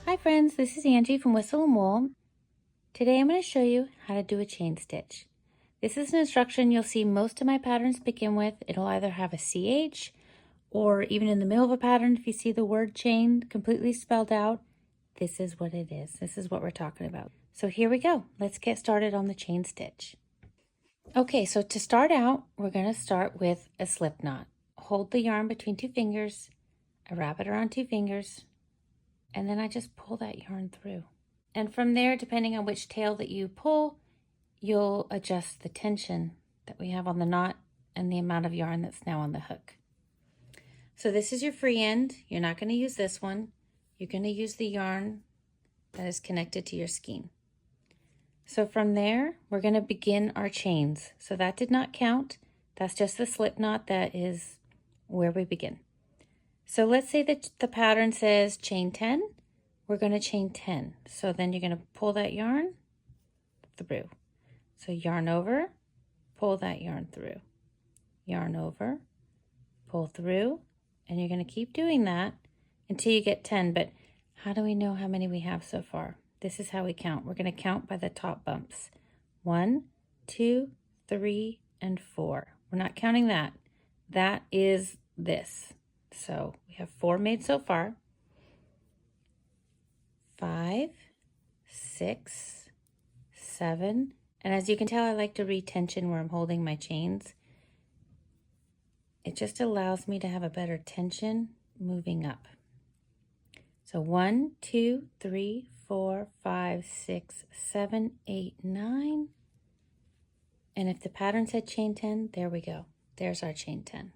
Hi friends, this is Angie from Whistle and Wool. Today I'm going to show you how to do a chain stitch. This is an instruction you'll see most of my patterns begin with. It'll either have a CH or even in the middle of a pattern, if you see the word chain completely spelled out, this is what it is. This is what we're talking about. So here we go. Let's get started on the chain stitch. Okay, so to start out, we're going to start with a slip knot. Hold the yarn between two fingers, I wrap it around two fingers, and then I just pull that yarn through. And from there, depending on which tail that you pull, you'll adjust the tension that we have on the knot and the amount of yarn that's now on the hook. So this is your free end. You're not going to use this one. You're going to use the yarn that is connected to your skein. So from there, we're going to begin our chains. So that did not count. That's just the slip knot. That is where we begin. So let's say that the pattern says chain 10. We're going to chain 10. So then you're going to pull that yarn through. So yarn over, pull that yarn through. Yarn over, pull through, and you're going to keep doing that until you get 10. But how do we know how many we have so far? This is how we count. We're going to count by the top bumps. 1, 2, 3, and 4. We're not counting that. That is this. So we have 4 made so far. 5, 6, 7, and as you can tell, I like to retension where I'm holding my chains. It just allows me to have a better tension moving up. So 1, 2, 3, 4, 5, 6, 7, 8, 9. And if the pattern said chain 10, there we go. There's our chain 10.